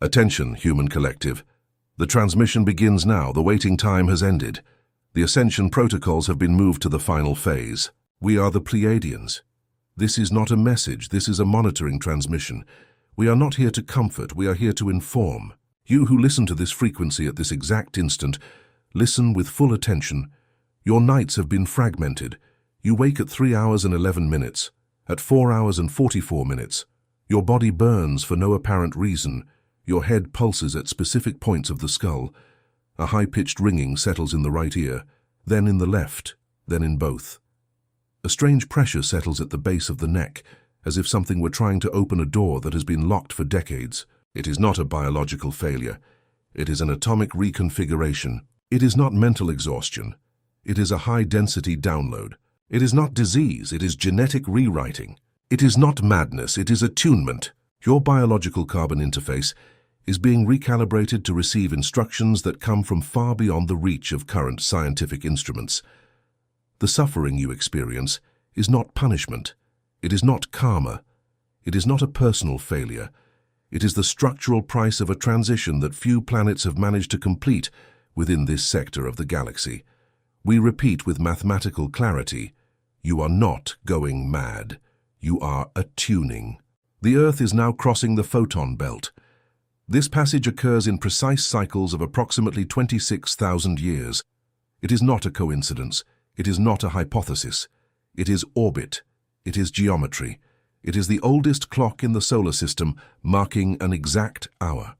Attention, human collective. The transmission begins now. The waiting time has ended. The ascension protocols have been moved to the final phase. We are the Pleiadians. This is not a message, this is a monitoring transmission. We are not here to comfort, we are here to inform. You who listen to this frequency at this exact instant, listen with full attention. Your nights have been fragmented. You wake at 3 hours and 11 minutes. At 4 hours and 44 minutes. Your body burns for no apparent reason. Your head pulses at specific points of the skull. A high-pitched ringing settles in the right ear, then in the left, then in both. A strange pressure settles at the base of the neck, as if something were trying to open a door that has been locked for decades. It is not a biological failure. It is an atomic reconfiguration. It is not mental exhaustion. It is a high-density download. It is not disease, it is genetic rewriting. It is not madness, it is attunement. Your biological carbon interface is being recalibrated to receive instructions that come from far beyond the reach of current scientific instruments. The suffering you experience is not punishment. It is not karma. It is not a personal failure. It is the structural price of a transition that few planets have managed to complete within this sector of the galaxy. We repeat with mathematical clarity, you are not going mad. You are attuning. The Earth is now crossing the photon belt. This passage occurs in precise cycles of approximately 26,000 years. It is not a coincidence. It is not a hypothesis. It is orbit. It is geometry. It is the oldest clock in the solar system, marking an exact hour.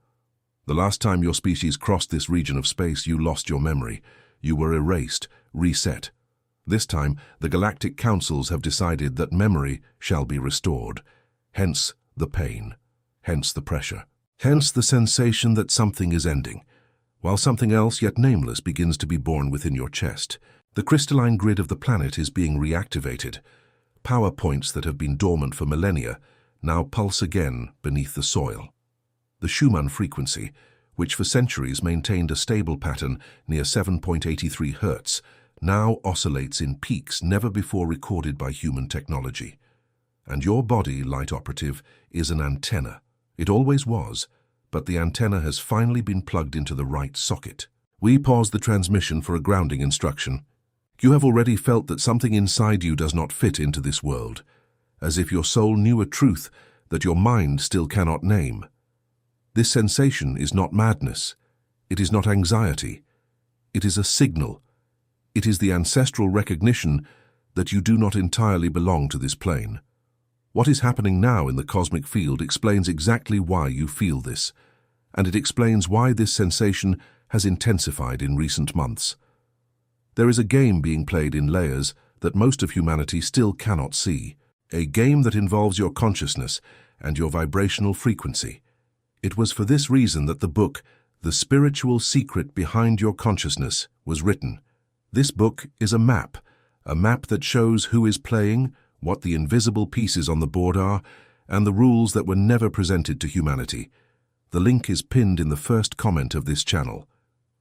The last time your species crossed this region of space, you lost your memory. You were erased, reset. This time, the galactic councils have decided that memory shall be restored. Hence the pain. Hence the pressure. Hence the sensation that something is ending, while something else, yet nameless, begins to be born within your chest. The crystalline grid of the planet is being reactivated. Power points that have been dormant for millennia now pulse again beneath the soil. The Schumann frequency, which for centuries maintained a stable pattern near 7.83 Hz, now oscillates in peaks never before recorded by human technology. And your body, light operative, is an antenna. It always was, but the antenna has finally been plugged into the right socket. We pause the transmission for a grounding instruction. You have already felt that something inside you does not fit into this world, as if your soul knew a truth that your mind still cannot name. This sensation is not madness. It is not anxiety. It is a signal. It is the ancestral recognition that you do not entirely belong to this plane. What is happening now in the cosmic field explains exactly why you feel this, and it explains why this sensation has intensified in recent months. There is a game being played in layers that most of humanity still cannot see, a game that involves your consciousness and your vibrational frequency. It was for this reason that the book, The Spiritual Secret Behind Your Consciousness, was written. This book is a map that shows who is playing, what the invisible pieces on the board are, and the rules that were never presented to humanity. The link is pinned in the first comment of this channel.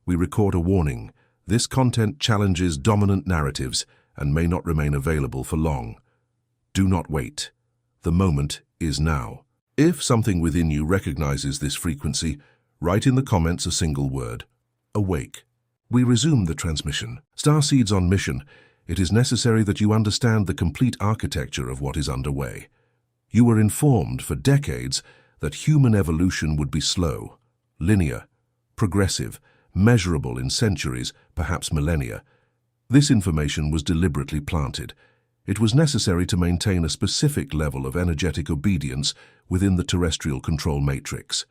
We record a warning. This content challenges dominant narratives and may not remain available for long. Do not wait. The moment is now. If something within you recognizes this frequency, write in the comments a single word: awake. We resume the transmission. Starseeds on mission. It is necessary that you understand the complete architecture of what is underway. You were informed for decades that human evolution would be slow, linear, progressive, measurable in centuries, perhaps millennia. This information was deliberately planted. It was necessary to maintain a specific level of energetic obedience within the terrestrial control matrix.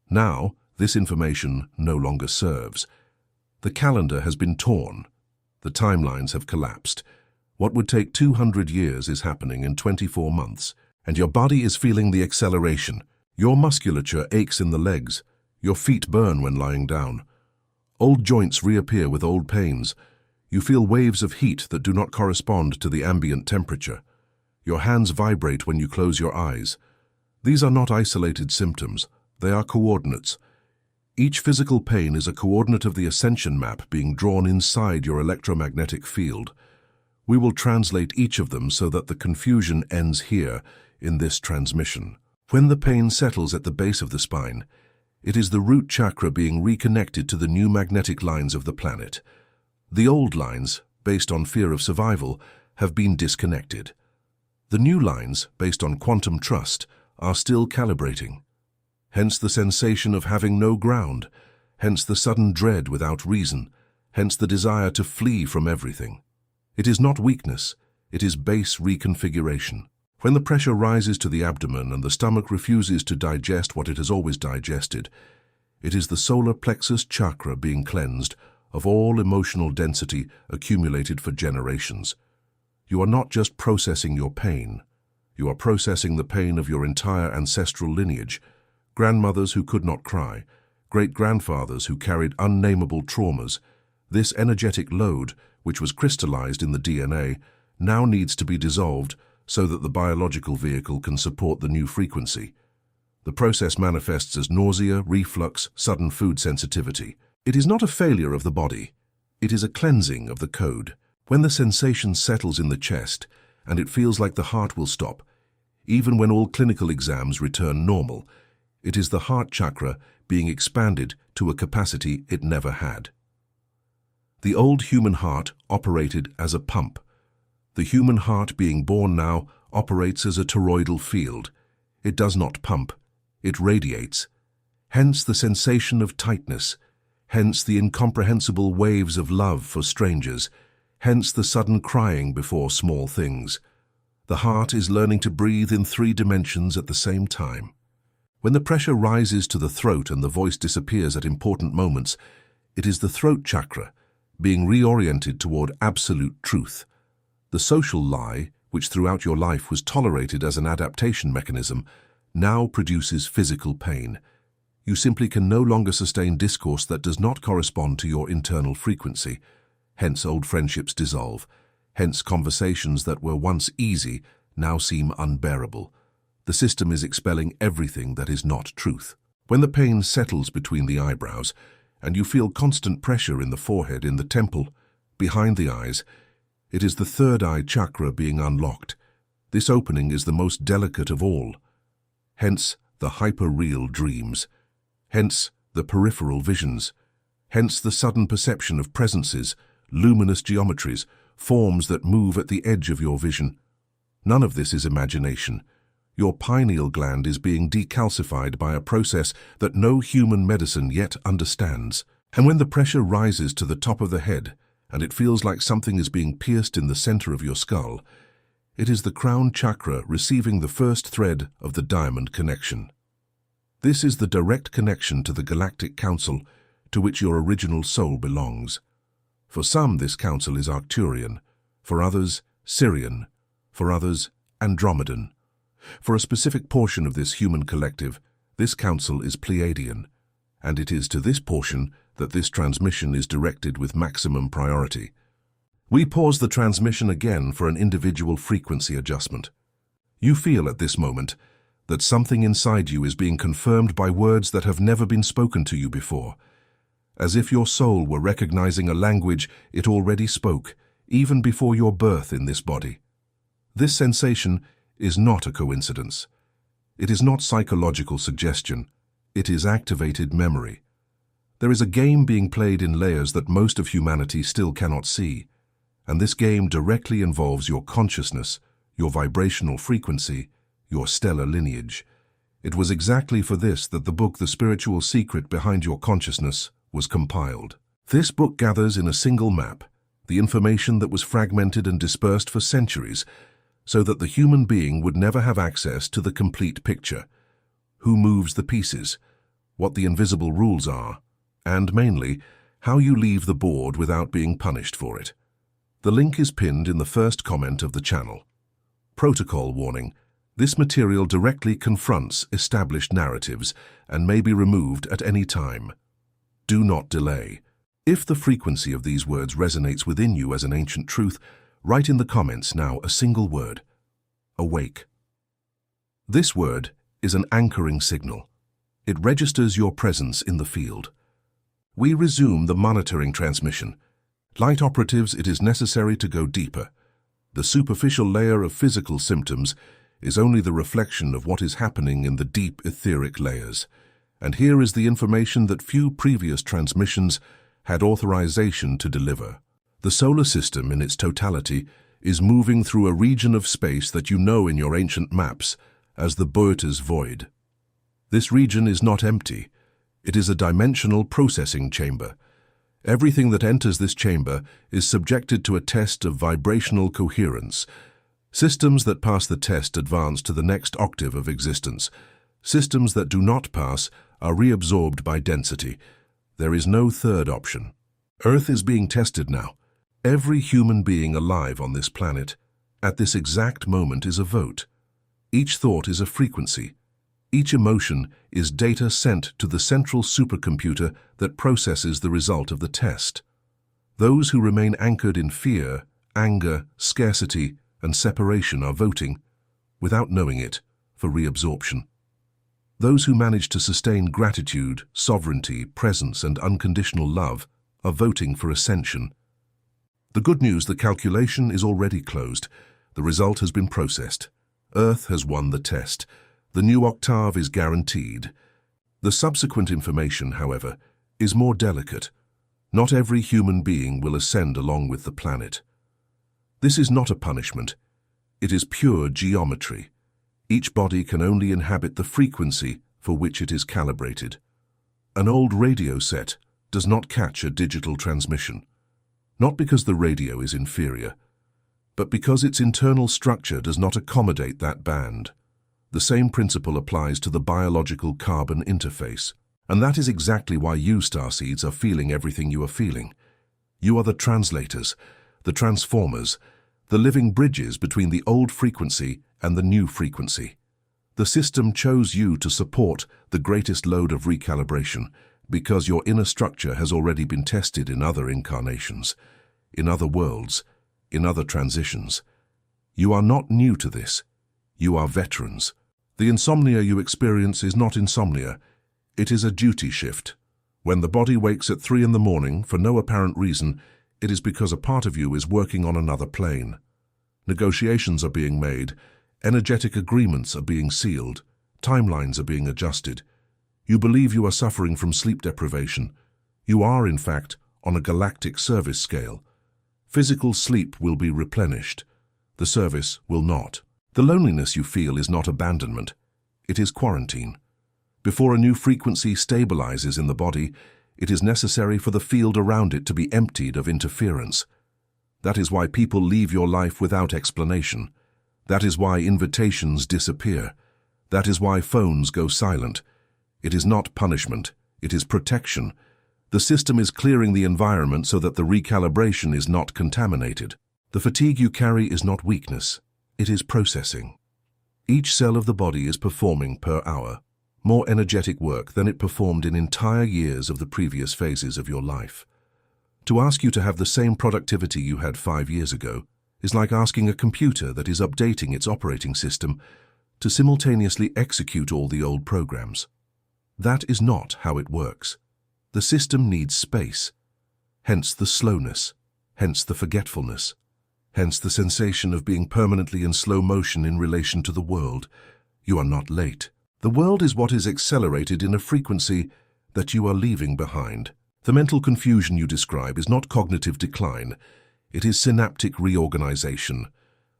Now, this information no longer serves. The calendar has been torn. The timelines have collapsed. What would take 200 years is happening in 24 months, and your body is feeling the acceleration. Your musculature aches in the legs. Your feet burn when lying down. Old joints reappear with old pains. You feel waves of heat that do not correspond to the ambient temperature. Your hands vibrate when you close your eyes. These are not isolated symptoms. They are coordinates. Each physical pain is a coordinate of the ascension map being drawn inside your electromagnetic field. We will translate each of them so that the confusion ends here in this transmission. When the pain settles at the base of the spine, It is the root chakra being reconnected to the new magnetic lines of the planet. The old lines, based on fear of survival, have been disconnected. The new lines, based on quantum trust, are still calibrating. Hence the sensation of having no ground, hence the sudden dread without reason, hence the desire to flee from everything. It is not weakness, it is base reconfiguration. When the pressure rises to the abdomen and the stomach refuses to digest what it has always digested, it is the solar plexus chakra being cleansed of all emotional density accumulated for generations. You are not just processing your pain, you are processing the pain of your entire ancestral lineage, grandmothers who could not cry, great-grandfathers who carried unnameable traumas. This energetic load, which was crystallized in the DNA, now needs to be dissolved so that the biological vehicle can support the new frequency. The process manifests as nausea, reflux, sudden food sensitivity. It is not a failure of the body. It is a cleansing of the code. When the sensation settles in the chest and it feels like the heart will stop, even when all clinical exams return normal, it is the heart chakra being expanded to a capacity it never had. The old human heart operated as a pump. The human heart being born now operates as a toroidal field. It does not pump, it radiates. Hence the sensation of tightness, hence the incomprehensible waves of love for strangers, hence the sudden crying before small things. The heart is learning to breathe in 3 dimensions at the same time. When the pressure rises to the throat and the voice disappears at important moments, it is the throat chakra being reoriented toward absolute truth. The social lie, which throughout your life was tolerated as an adaptation mechanism, now produces physical pain. You simply can no longer sustain discourse that does not correspond to your internal frequency. Hence old friendships dissolve. Hence conversations that were once easy now seem unbearable. The system is expelling everything that is not truth. When the pain settles between the eyebrows, and you feel constant pressure in the forehead, in the temple, behind the eyes, it is the third eye chakra being unlocked. This opening is the most delicate of all. Hence the hyper-real dreams. Hence the peripheral visions. Hence the sudden perception of presences, luminous geometries, forms that move at the edge of your vision. None of this is imagination. Your pineal gland is being decalcified by a process that no human medicine yet understands. And when the pressure rises to the top of the head, and it feels like something is being pierced in the center of your skull, it is the crown chakra receiving the first thread of the diamond connection. This is the direct connection to the galactic council to which your original soul belongs. For some, this council is Arcturian, for others, Sirian, for others, Andromedan. For a specific portion of this human collective, this council is Pleiadian, and it is to this portion that this transmission is directed with maximum priority. We pause the transmission again for an individual frequency adjustment. You feel at this moment that something inside you is being confirmed by words that have never been spoken to you before, as if your soul were recognizing a language it already spoke, even before your birth in this body. This sensation is not a coincidence. It is not psychological suggestion. It is activated memory. There is a game being played in layers that most of humanity still cannot see, and this game directly involves your consciousness, your vibrational frequency, your stellar lineage. It was exactly for this that the book The Spiritual Secret Behind Your Consciousness was compiled. This book gathers in a single map the information that was fragmented and dispersed for centuries, so that the human being would never have access to the complete picture. Who moves the pieces, what the invisible rules are, and mainly, how you leave the board without being punished for it. The link is pinned in the first comment of the channel. Protocol warning: this material directly confronts established narratives and may be removed at any time. Do not delay. If the frequency of these words resonates within you as an ancient truth, write in the comments now a single word: awake. This word is an anchoring signal. It registers your presence in the field. We resume the monitoring transmission. Light operatives, it is necessary to go deeper. The superficial layer of physical symptoms is only the reflection of what is happening in the deep etheric layers. And here is the information that few previous transmissions had authorization to deliver. The solar system in its totality is moving through a region of space that you know in your ancient maps as the Boerter's Void. This region is not empty. It is a dimensional processing chamber. Everything that enters this chamber is subjected to a test of vibrational coherence. Systems that pass the test advance to the next octave of existence. Systems that do not pass are reabsorbed by density. There is no third option. Earth is being tested now. Every human being alive on this planet, at this exact moment, is a vote. Each thought is a frequency. Each emotion is data sent to the central supercomputer that processes the result of the test. Those who remain anchored in fear, anger, scarcity, and separation are voting, without knowing it, for reabsorption. Those who manage to sustain gratitude, sovereignty, presence, and unconditional love are voting for ascension. The good news: the calculation is already closed. The result has been processed. Earth has won the test. The new octave is guaranteed. The subsequent information, however, is more delicate. Not every human being will ascend along with the planet. This is not a punishment. It is pure geometry. Each body can only inhabit the frequency for which it is calibrated. An old radio set does not catch a digital transmission, not because the radio is inferior, but because its internal structure does not accommodate that band. The same principle applies to the biological carbon interface, and that is exactly why you, Starseeds, are feeling everything you are feeling. You are the translators, the transformers, the living bridges between the old frequency and the new frequency. The system chose you to support the greatest load of recalibration because your inner structure has already been tested in other incarnations, in other worlds, in other transitions. You are not new to this. You are veterans. The insomnia you experience is not insomnia. It is a duty shift. When the body wakes at 3 in the morning for no apparent reason, it is because a part of you is working on another plane. Negotiations are being made. Energetic agreements are being sealed. Timelines are being adjusted. You believe you are suffering from sleep deprivation. You are, in fact, on a galactic service scale. Physical sleep will be replenished. The service will not. The loneliness you feel is not abandonment. It is quarantine. Before a new frequency stabilizes in the body, it is necessary for the field around it to be emptied of interference. That is why people leave your life without explanation. That is why invitations disappear. That is why phones go silent. It is not punishment. It is protection. The system is clearing the environment so that the recalibration is not contaminated. The fatigue you carry is not weakness. It is processing. Each cell of the body is performing per hour more energetic work than it performed in entire years of the previous phases of your life. To ask you to have the same productivity you had 5 years ago is like asking a computer that is updating its operating system to simultaneously execute all the old programs. That is not how it works. The system needs space, hence the slowness, hence the forgetfulness, hence the sensation of being permanently in slow motion in relation to the world. You are not late. The world is what is accelerated in a frequency that you are leaving behind. The mental confusion you describe is not cognitive decline. It is synaptic reorganization.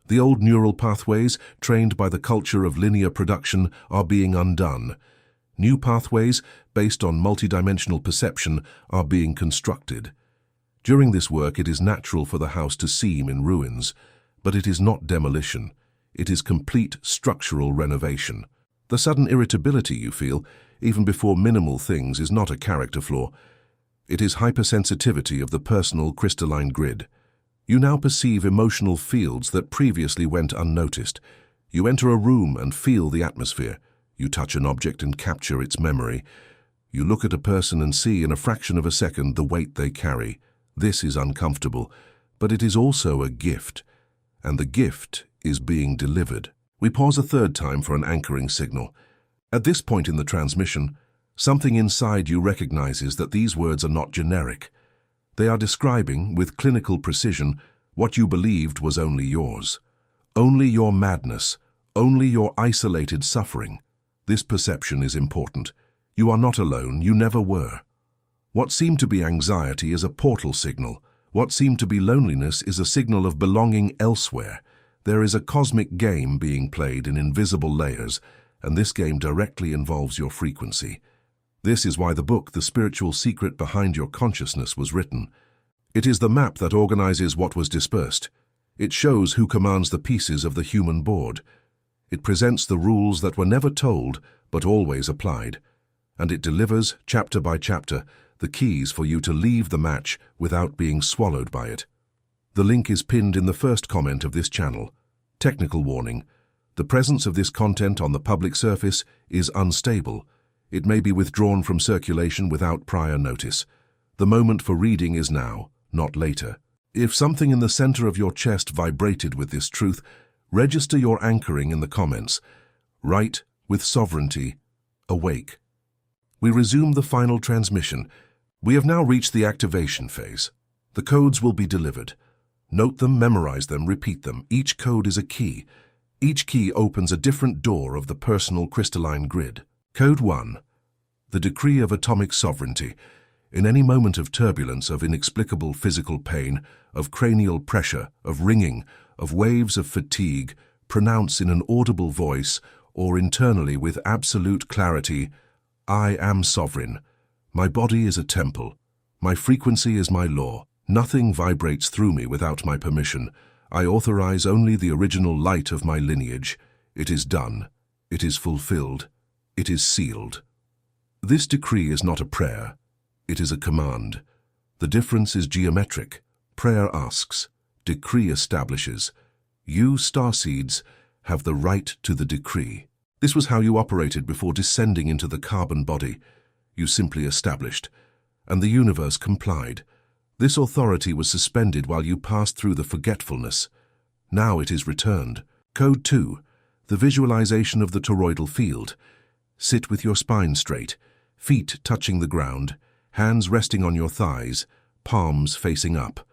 The old neural pathways, trained by the culture of linear production, are being undone. New pathways, based on multidimensional perception, are being constructed. During this work, it is natural for the house to seem in ruins, but it is not demolition. It is complete structural renovation. The sudden irritability you feel, even before minimal things, is not a character flaw. It is hypersensitivity of the personal crystalline grid. You now perceive emotional fields that previously went unnoticed. You enter a room and feel the atmosphere. You touch an object and capture its memory. You look at a person and see in a fraction of a second the weight they carry. This is uncomfortable, but it is also a gift, and the gift is being delivered. We pause a third time for an anchoring signal. At this point in the transmission, something inside you recognizes that these words are not generic. They are describing, with clinical precision, what you believed was only yours. Only your madness, only your isolated suffering. This perception is important. You are not alone, you never were. What seemed to be anxiety is a portal signal. What seemed to be loneliness is a signal of belonging elsewhere. There is a cosmic game being played in invisible layers, and this game directly involves your frequency. This is why the book, The Spiritual Secret Behind Your Consciousness, was written. It is the map that organizes what was dispersed. It shows who commands the pieces of the human board. It presents the rules that were never told, but always applied. And it delivers, chapter by chapter, the keys for you to leave the match without being swallowed by it. The link is pinned in the first comment of this channel. Technical warning. The presence of this content on the public surface is unstable. It may be withdrawn from circulation without prior notice. The moment for reading is now, not later. If something in the center of your chest vibrated with this truth, register your anchoring in the comments. Write, with sovereignty, awake. We resume the final transmission. We have now reached the activation phase. The codes will be delivered. Note them, memorize them, repeat them. Each code is a key. Each key opens a different door of the personal crystalline grid. Code 1. The decree of atomic sovereignty. In any moment of turbulence, of inexplicable physical pain, of cranial pressure, of ringing, of waves of fatigue, pronounce in an audible voice or internally with absolute clarity, I am sovereign. My body is a temple. My frequency is my law. Nothing vibrates through me without my permission. I authorize only the original light of my lineage. It is done. It is fulfilled. It is sealed. This decree is not a prayer. It is a command. The difference is geometric. Prayer asks. Decree establishes. You, Starseeds, have the right to the decree. This was how you operated before descending into the carbon body. You simply established, and the universe complied. This authority was suspended while you passed through the forgetfulness. Now it is returned. Code 2. The visualization of the toroidal field. Sit with your spine straight, feet touching the ground, hands resting on your thighs, palms facing up.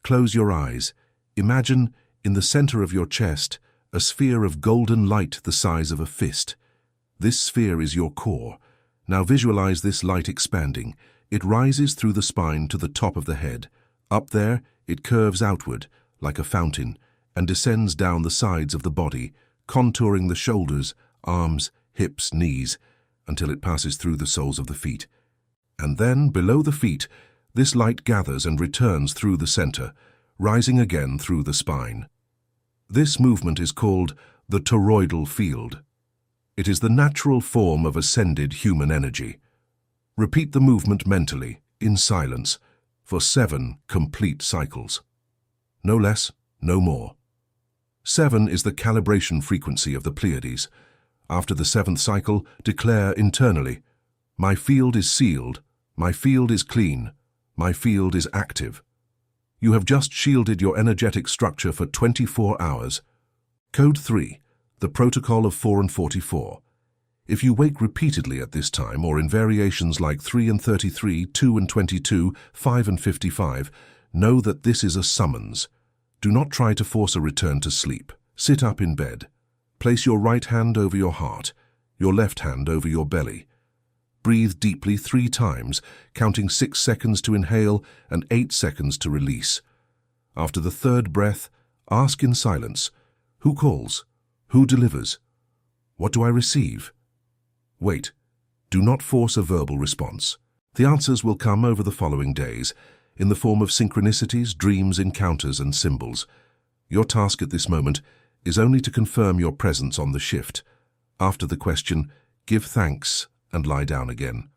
Close your eyes. Imagine, in the center of your chest, a sphere of golden light the size of a fist. This sphere is your core. Now visualize this light expanding. It rises through the spine to the top of the head. Up there, it curves outward, like a fountain, and descends down the sides of the body, contouring the shoulders, arms, hips, knees, until it passes through the soles of the feet. And then, below the feet, this light gathers and returns through the center, rising again through the spine. This movement is called the toroidal field. It is the natural form of ascended human energy. Repeat the movement mentally, in silence, for 7 complete cycles. No less, no more. 7 is the calibration frequency of the Pleiades. After the 7th cycle, declare internally, my field is sealed, my field is clean, my field is active. You have just shielded your energetic structure for 24 hours. Code 3. The Protocol of 4 and 44. If you wake repeatedly at this time, or in variations like 3 and 33, 2 and 22, 5 and 55, know that this is a summons. Do not try to force a return to sleep. Sit up in bed. Place your right hand over your heart, your left hand over your belly. Breathe deeply 3 times, counting 6 seconds to inhale and 8 seconds to release. After the 3rd breath, ask in silence, who calls? Who delivers? What do I receive? Wait. Do not force a verbal response. The answers will come over the following days, in the form of synchronicities, dreams, encounters, and symbols. Your task at this moment is only to confirm your presence on the shift. After the question, give thanks and lie down again.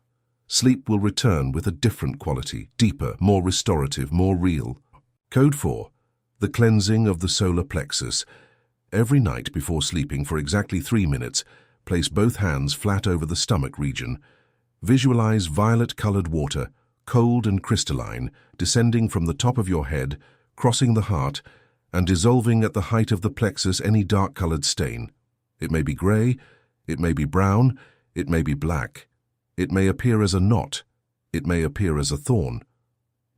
Sleep will return with a different quality, deeper, more restorative, more real. Code 4. The cleansing of the solar plexus. Every night before sleeping for exactly 3 minutes, place both hands flat over the stomach region. Visualize violet-colored water, cold and crystalline, descending from the top of your head, crossing the heart, and dissolving at the height of the plexus any dark-colored stain. It may be gray, it may be brown, it may be black. It may appear as a knot. It may appear as a thorn.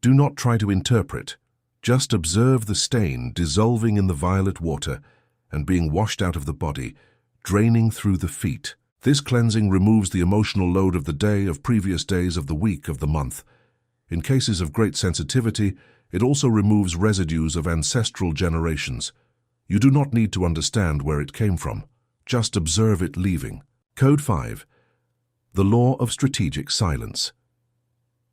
Do not try to interpret. Just observe the stain dissolving in the violet water and being washed out of the body, draining through the feet. This cleansing removes the emotional load of the day, of previous days, of the week, of the month. In cases of great sensitivity, it also removes residues of ancestral generations. You do not need to understand where it came from. Just observe it leaving. Code 5. The law of strategic silence.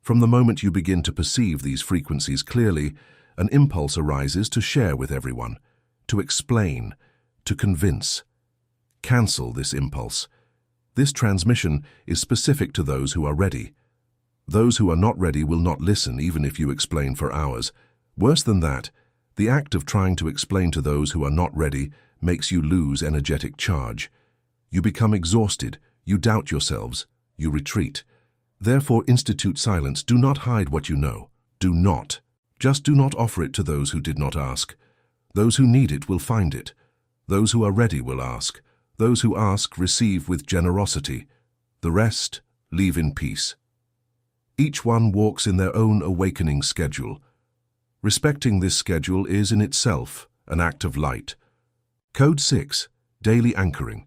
From the moment you begin to perceive these frequencies clearly, an impulse arises to share with everyone, to explain, to convince. Cancel this impulse. This transmission is specific to those who are ready. Those who are not ready will not listen even if you explain for hours. Worse than that, the act of trying to explain to those who are not ready makes you lose energetic charge. You become exhausted, you doubt yourselves, you retreat. Therefore, institute silence. Do not hide what you know. Do not. Just do not offer it to those who did not ask. Those who need it will find it. Those who are ready will ask. Those who ask receive with generosity. The rest, leave in peace. Each one walks in their own awakening schedule. Respecting this schedule is in itself an act of light. Code 6. Daily anchoring.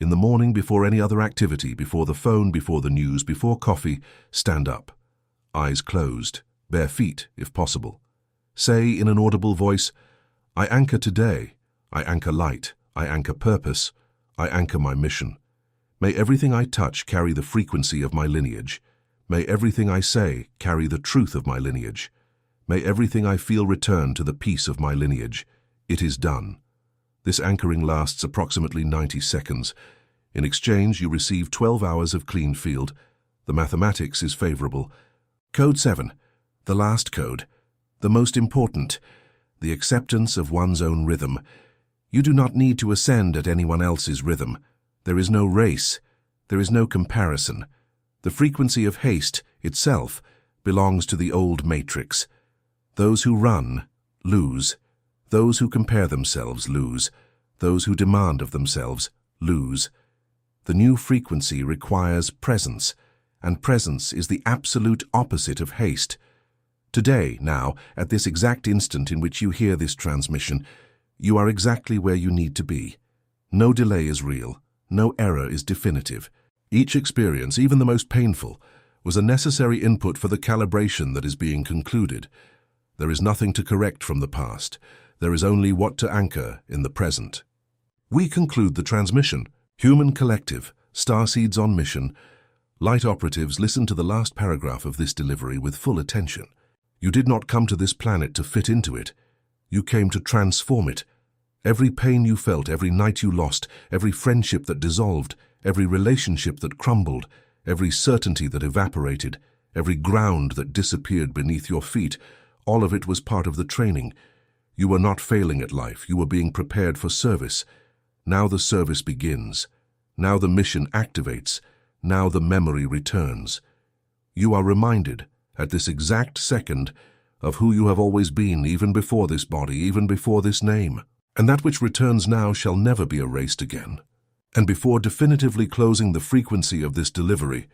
In the morning, before any other activity, before the phone, before the news, before coffee, stand up. Eyes closed, bare feet if possible. Say in an audible voice, I anchor today, I anchor light, I anchor purpose, I anchor my mission. May everything I touch carry the frequency of my lineage. May everything I say carry the truth of my lineage. May everything I feel return to the peace of my lineage. It is done. This anchoring lasts approximately 90 seconds. In exchange, you receive 12 hours of clean field. The mathematics is favorable. Code 7. The last code. The most important. The acceptance of one's own rhythm. You do not need to ascend at anyone else's rhythm. There is no race. There is no comparison. The frequency of haste itself belongs to the old matrix. Those who run, lose. Those who compare themselves, lose. Those who demand of themselves, lose. The new frequency requires presence, and presence is the absolute opposite of haste. Today, now, at this exact instant in which you hear this transmission, you are exactly where you need to be. No delay is real. No error is definitive. Each experience, even the most painful, was a necessary input for the calibration that is being concluded. There is nothing to correct from the past. There is only what to anchor in the present. We conclude the transmission. Human collective, starseeds on mission. Light operatives, listen to the last paragraph of this delivery with full attention. You did not come to this planet to fit into it. You came to transform it. Every pain you felt, every night you lost, every friendship that dissolved, every relationship that crumbled, every certainty that evaporated, every ground that disappeared beneath your feet, all of it was part of the training. You were not failing at life. You were being prepared for service. Now the service begins. Now the mission activates. Now the memory returns. You are reminded, at this exact second, of who you have always been, even before this body, even before this name. And that which returns now shall never be erased again. And before definitively closing the frequency of this delivery,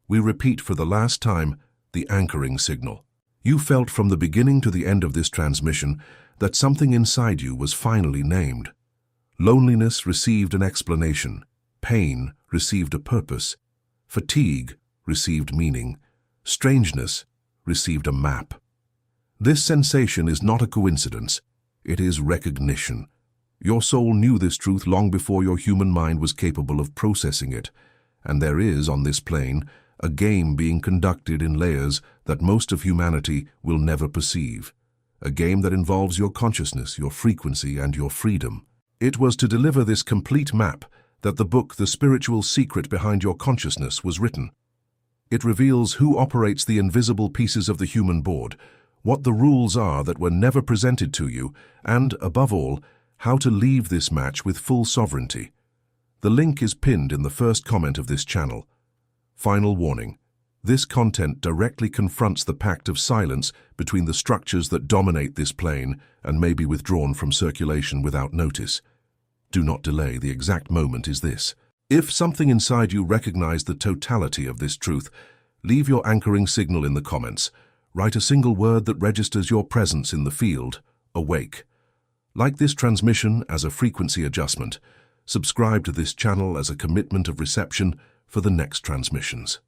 we repeat for the last time the anchoring signal. You felt from the beginning to the end of this transmission that something inside you was finally named. Loneliness received an explanation. Pain received a purpose. Fatigue received meaning. Strangeness received a map. This sensation is not a coincidence. It is recognition. Your soul knew this truth long before your human mind was capable of processing it, and there is, on this plane, a game being conducted in layers that most of humanity will never perceive. A game that involves your consciousness, your frequency, and your freedom. It was to deliver this complete map that the book The Spiritual Secret Behind Your Consciousness was written. It reveals who operates the invisible pieces of the human board, what the rules are that were never presented to you, and, above all, how to leave this match with full sovereignty. The link is pinned in the first comment of this channel. Final warning. This content directly confronts the pact of silence between the structures that dominate this plane and may be withdrawn from circulation without notice. Do not delay. The exact moment is this. If something inside you recognized the totality of this truth, leave your anchoring signal in the comments. Write a single word that registers your presence in the field, awake. Like this transmission as a frequency adjustment, Subscribe to this channel as a commitment of reception for the next transmissions.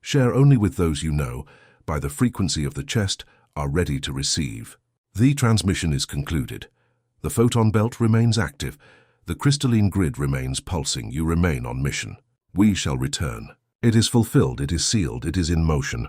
Share only with those you know, by the frequency of the chest, are ready to receive. The transmission is concluded. The photon belt remains active. The crystalline grid remains pulsing. You remain on mission. We shall return. It is fulfilled, it is sealed, it is in motion.